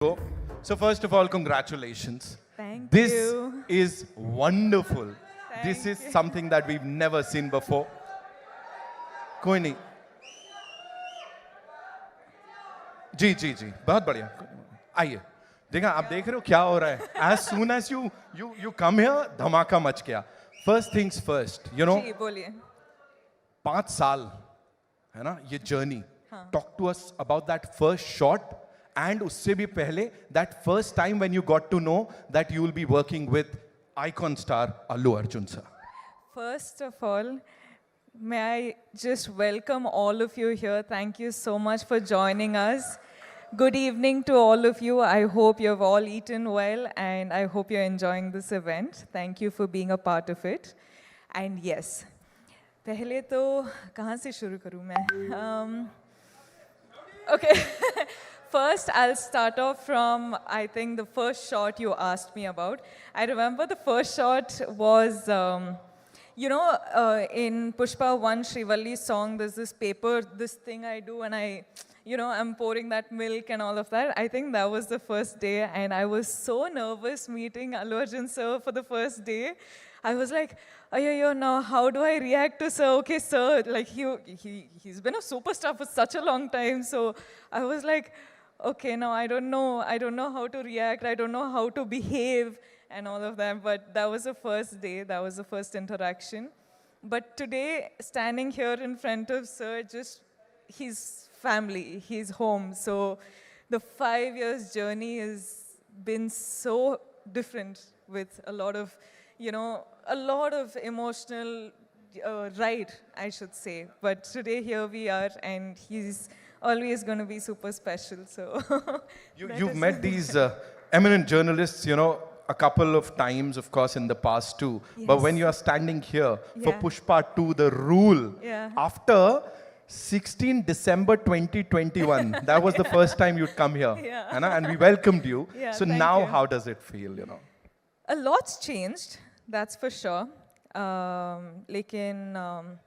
go. So first of all, congratulations. Thank This you. is wonderful. This Thank is you. something that we've never seen before. कोई नहीं. जी जी जी बहुत बढ़िया. आइए. देखा आप देख रहे हो क्या हो रहा है. As soon as you come here, धमाका मच गया. First things first, जी बोलिए. 5 साल है ना ये journey. Talk to us about that first shot. And उससे भी पहले that first time when you got to know that you will be working with icon star Allu Arjun sir. First of all, may I just welcome all of you here. Thank you so much for joining us. Good evening to all of you. I hope you've all eaten well and I hope you're enjoying this event. Thank you for being a part of it. And yes, पहले तो कहाँ से शुरू करूँ मैं? Okay. First, I'll start off from, I think, the first shot you asked me about. I remember the first shot was, in Pushpa 1, Srivalli's song, there's this paper, this thing I do, and I'm pouring that milk and all of that. I think that was the first day, and I was so nervous meeting Allu Arjun sir for the first day. I was like, yo, now how do I react to sir? Okay, sir, like he's been a superstar for such a long time, so I was like, okay, now I don't know how to react, I don't know how to behave and all of that, but that was the first day, that was the first interaction. But today, standing here in front of sir, just his family, his home, so the 5 years journey has been so different with a lot of emotional ride, I should say. But today here we are, and he's always going to be super special. So You've met these eminent journalists, a couple of times, of course, in the past too. But Yes. when you are standing here for Yeah. Pushpa 2, The Rule, Yeah. after 16 December 2021, that was the first time you'd come here. Yeah. है ना? And we welcomed you. Yeah, So thank now you. how does it feel, A lot's changed, that's for sure. लेकिन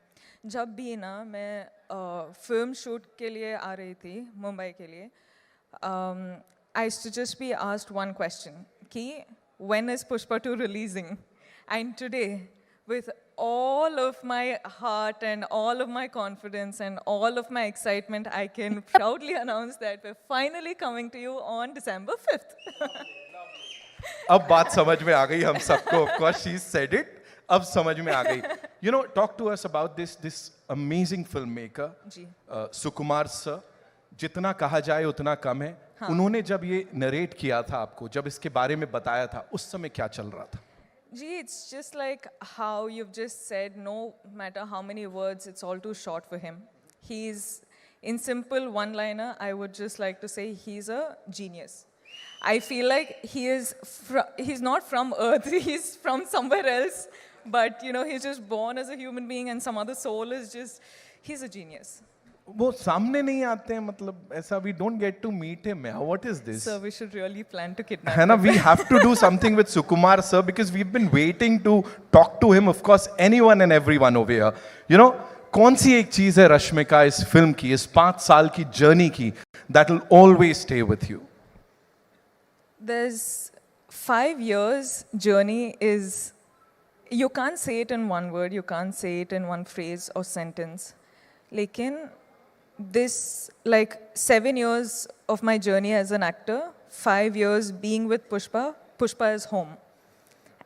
जब भी ना मैं film shoot के लिए आ रही थी मुंबई के लिए, I used to just be asked one question, कि when is Pushpa 2 releasing? And today, with all of my heart and all of my confidence and all of my excitement, I can proudly announce that we're finally coming to you on December 5th. अब बात समझ में आ गई हम सबको. Of course, she said it. अब समझ में आ गई. Talk to us about this amazing filmmaker, G. Sukumar sir. जितना कहा जाए उतना कम है. उन्होंने जब ये नरेट किया था आपको, जब इसके बारे में बताया था, उस समय क्या चल रहा था? Gee, it's just like how you've just said, no matter how many words, it's all too short for him. He's, in simple one-liner, I would just like to say he's a genius. I feel like he's not from Earth, he's from somewhere else, but he's just born as a human being and some other soul is just, he's a genius. वो सामने नहीं आते हैं, मतलब ऐसा we don't get to meet him. What is this? So we should really plan to kidnap है ना, him. we have to do something with Sukumar sir because we've been waiting to talk to him. Of course, anyone and everyone over here. कौन सी एक चीज है रश्मिका इस film की, इस 5 साल की जर्नी की, that will always stay with you? There's 5 years journey is, you can't say it in one word, you can't say it in one phrase or sentence. Lekin, this, like 7 years of my journey as an actor, 5 years being with Pushpa, Pushpa is home.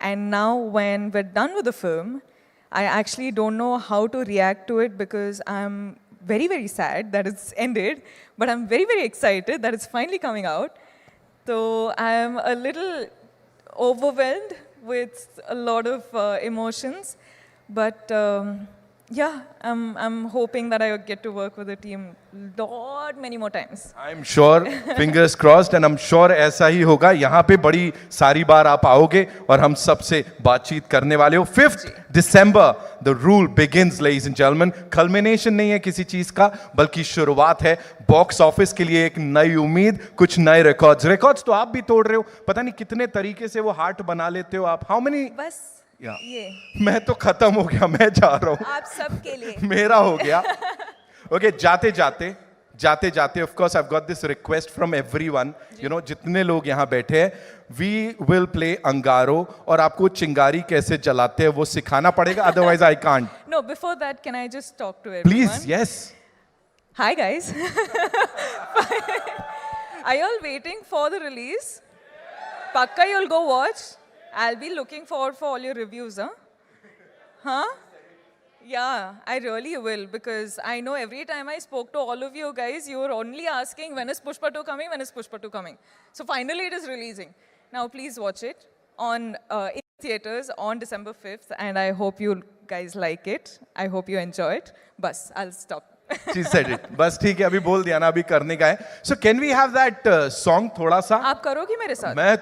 And now when we're done with the film, I actually don't know how to react to it because I'm very, very sad that it's ended, but I'm very, very excited that it's finally coming out. So I'm a little overwhelmed with a lot of emotions, but yeah, I'm hoping that I get to work with the team many more times. I'm sure, fingers crossed, and I'm sure ऐसा ही होगा. यहाँ पे बड़ी सारी बार आप आओगे और हम सबसे बातचीत करने वाले हो. 5th December, the rule begins, ladies and gentlemen. Culmination नहीं है किसी चीज का, बल्कि शुरुआत है. बॉक्स ऑफिस के लिए एक नई उम्मीद, कुछ नए रिकॉर्ड्स तो आप भी तोड़ रहे हो. पता नहीं कितने तरीके से वो हार्ट बना लेते हो आप. How many? बस Yeah. ये मैं तो खत्म हो गया, मैं जा रहा हूँ. आप सबके लिए. मेरा हो गया. ओके, जाते जाते जाते जाते of course I have got this request from everyone, you know, जितने लोग यहाँ बैठे हैं, वी विल प्ले अंगारो, और आपको चिंगारी कैसे जलाते हैं वो सिखाना पड़ेगा, otherwise I can't. No, before that, can I just talk to everyone? Please, yes. Hi guys. Are you all waiting for the release? Pakka you'll go watch. I'll be looking forward for all your reviews, huh? Huh? Yeah, I really will, because I know every time I spoke to all of you guys, you were only asking when is Pushpa 2 coming, when is Pushpa 2 coming. So finally it is releasing. Now please watch it on in theaters on December 5th, and I hope you guys like it. I hope you enjoy it. Bas, I'll stop. She said it. बस ठीक है, अभी बोल दिया ना, अभी करने का है. So can we have that song थोड़ा सा? आप करोगी मेरे साथ? मैं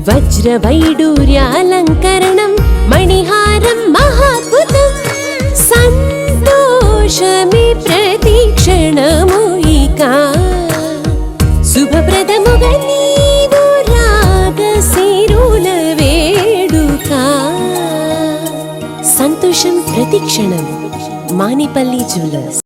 वज्रवैडूर्यालङ्करणं मणिहारं महाद्भुतं सन्तोषमे प्रतीक्षणमुयिका शुभप्रदमुगा नीवु रागसिरुल वेडुका సంతోషం ప్రతిక్షణం మానిపల్లి జ్యువెలర్స్.